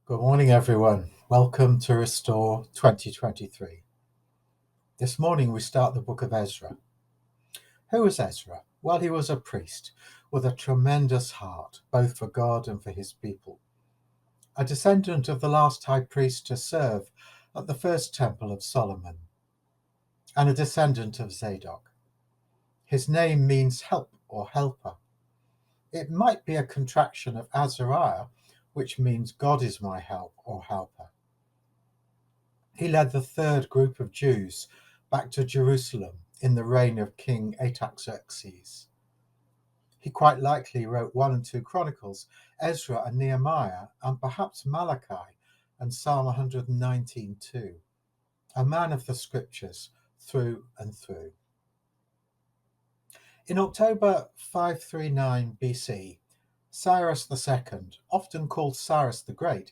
Good morning, everyone. Welcome to Restore 2023. This morning we start the book of Ezra. Who was Ezra? Well, he was a priest with a tremendous heart, both for God and for his people. A descendant of the last high priest to serve at the first temple of Solomon, and a descendant of Zadok. His name means help or helper. It might be a contraction of Azariah, which means God is my help or helper. He led the third group of Jews back to Jerusalem in the reign of King Artaxerxes. He quite likely wrote 1 and 2 Chronicles, Ezra and Nehemiah, and perhaps Malachi and Psalm 119 too. A man of the scriptures through and through. In October 539 BC, Cyrus II, often called Cyrus the Great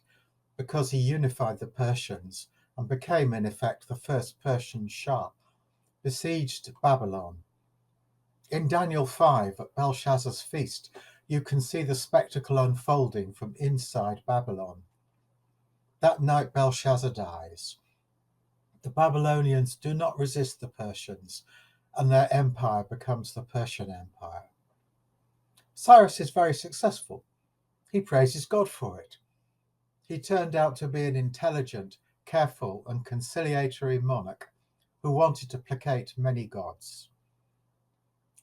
because he unified the Persians and became in effect the first Persian Shah, besieged Babylon. In Daniel 5 at Belshazzar's feast, you can see the spectacle unfolding from inside Babylon. That night Belshazzar dies. The Babylonians do not resist the Persians, and their empire becomes the Persian Empire. Cyrus is very successful. He praises God for it. He turned out to be an intelligent, careful, and conciliatory monarch who wanted to placate many gods.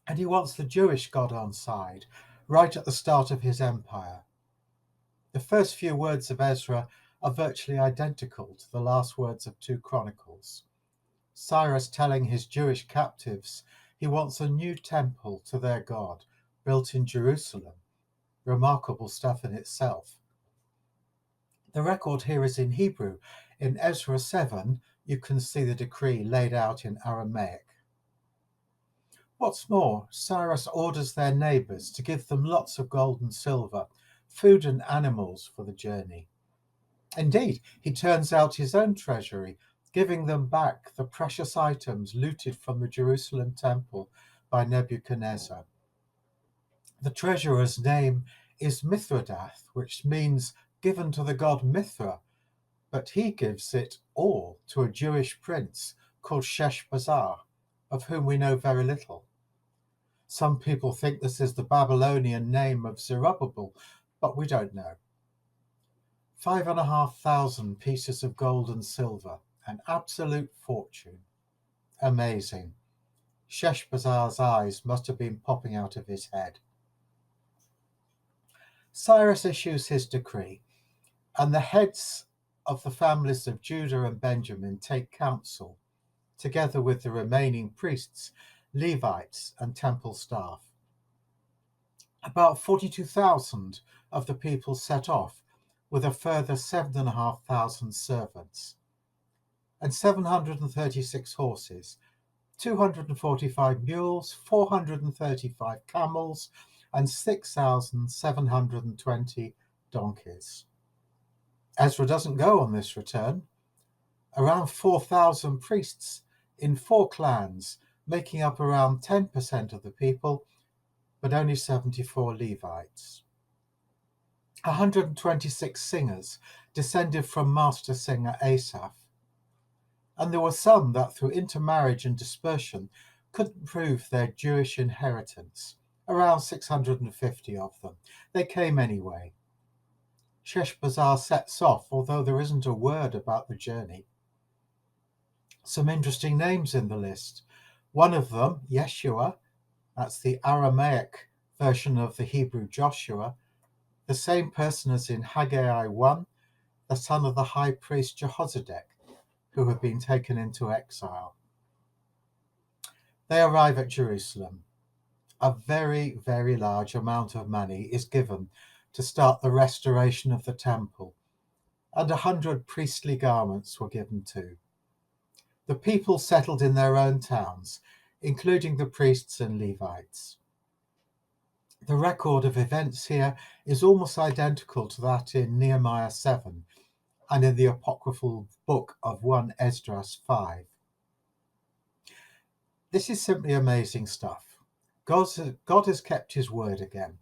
And he wants the Jewish God on side, right at the start of his empire. The first few words of Ezra are virtually identical to the last words of 2 Chronicles. Cyrus telling his Jewish captives he wants a new temple to their God, built in Jerusalem. Remarkable stuff in itself. The record here is in Hebrew. In Ezra 7, you can see the decree laid out in Aramaic. What's more, Cyrus orders their neighbours to give them lots of gold and silver, food and animals for the journey. Indeed, he turns out his own treasury, giving them back the precious items looted from the Jerusalem temple by Nebuchadnezzar. The treasurer's name is Mithridath, which means given to the god Mithra, but he gives it all to a Jewish prince called Sheshbazzar, of whom we know very little. Some people think this is the Babylonian name of Zerubbabel, but we don't know. 5,500 pieces of gold and silver, an absolute fortune. Amazing. Sheshbazzar's eyes must have been popping out of his head. Cyrus issues his decree, and the heads of the families of Judah and Benjamin take counsel, together with the remaining priests, Levites, and temple staff. About 42,000 of the people set off, with a further 7,500 servants, and 736 horses, 245 mules, 435 camels, and 6,720 donkeys. Ezra doesn't go on this return. Around 4,000 priests in 4 clans, making up around 10% of the people, but only 74 Levites. 126 singers descended from master singer Asaph, and there were some that through intermarriage and dispersion couldn't prove their Jewish inheritance, around 650 of them. They came anyway. Sheshbazzar sets off, although there isn't a word about the journey. Some interesting names in the list. One of them, Yeshua, that's the Aramaic version of the Hebrew Joshua, the same person as in Haggai 1, the son of the high priest Jehozadak, who had been taken into exile. They arrive at Jerusalem. A very, very large amount of money is given to start the restoration of the temple, and 100 priestly garments were given too. The people settled in their own towns, including the priests and Levites. The record of events here is almost identical to that in Nehemiah 7 and in the apocryphal book of 1 Esdras 5. This is simply amazing stuff. God has kept his word again,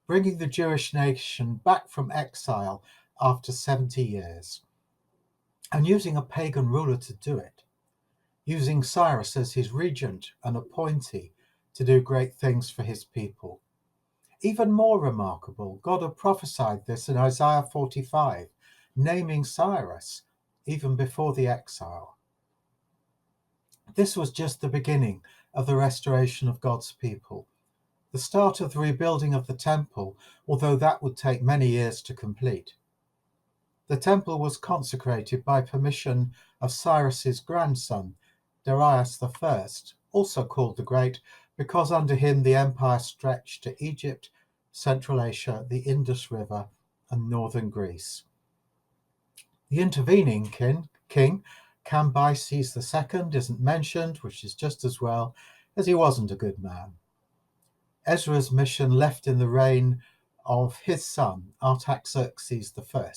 bringing the Jewish nation back from exile after 70 years, and using a pagan ruler to do it, using Cyrus as his regent and appointee to do great things for his people. Even more remarkable, God had prophesied this in Isaiah 45, naming Cyrus even before the exile. This was just the beginning of the restoration of God's people, the start of the rebuilding of the temple, although that would take many years to complete. The temple was consecrated by permission of Cyrus's grandson, Darius I, also called the Great, because under him the empire stretched to Egypt, Central Asia, the Indus River, and northern Greece. The intervening king, Cambyses II, isn't mentioned, which is just as well, as he wasn't a good man. Ezra's mission left in the reign of his son, Artaxerxes I,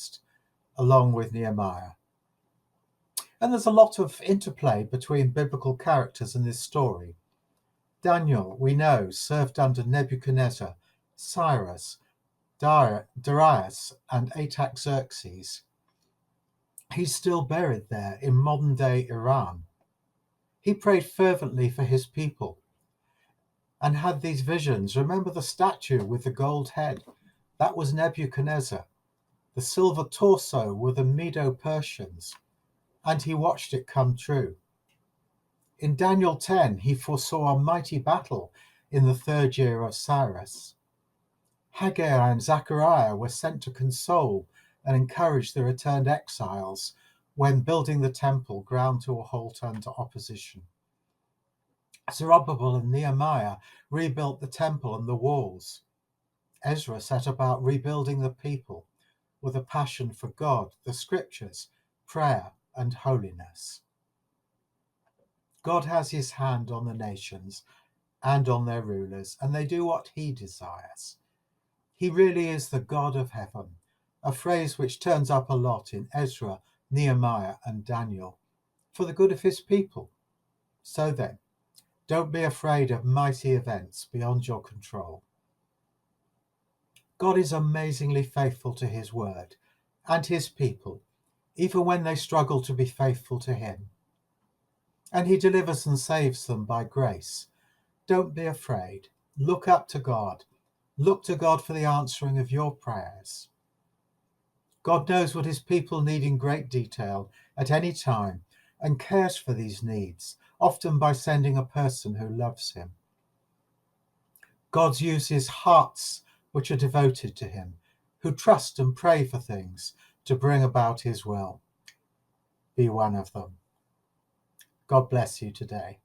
along with Nehemiah. And there's a lot of interplay between biblical characters in this story. Daniel, we know, served under Nebuchadnezzar, Cyrus, Darius, and Artaxerxes. He's still buried there in modern-day Iran. He prayed fervently for his people and had these visions. Remember the statue with the gold head? That was Nebuchadnezzar. The silver torso were the Medo-Persians, and he watched it come true. In Daniel 10, he foresaw a mighty battle in the 3rd year of Cyrus. Haggai and Zechariah were sent to console and encourage the returned exiles when building the temple ground to a halt under opposition. Zerubbabel and Nehemiah rebuilt the temple and the walls. Ezra set about rebuilding the people with a passion for God, the scriptures, prayer, and holiness. God has his hand on the nations and on their rulers, and they do what he desires. He really is the God of heaven, a phrase which turns up a lot in Ezra, Nehemiah, and Daniel, for the good of his people. So then, don't be afraid of mighty events beyond your control. God is amazingly faithful to his word and his people, even when they struggle to be faithful to him. And he delivers and saves them by grace. Don't be afraid. Look up to God. Look to God for the answering of your prayers. God knows what his people need in great detail at any time and cares for these needs, often by sending a person who loves him. God uses hearts which are devoted to him, who trust and pray for things to bring about his will. Be one of them. God bless you today.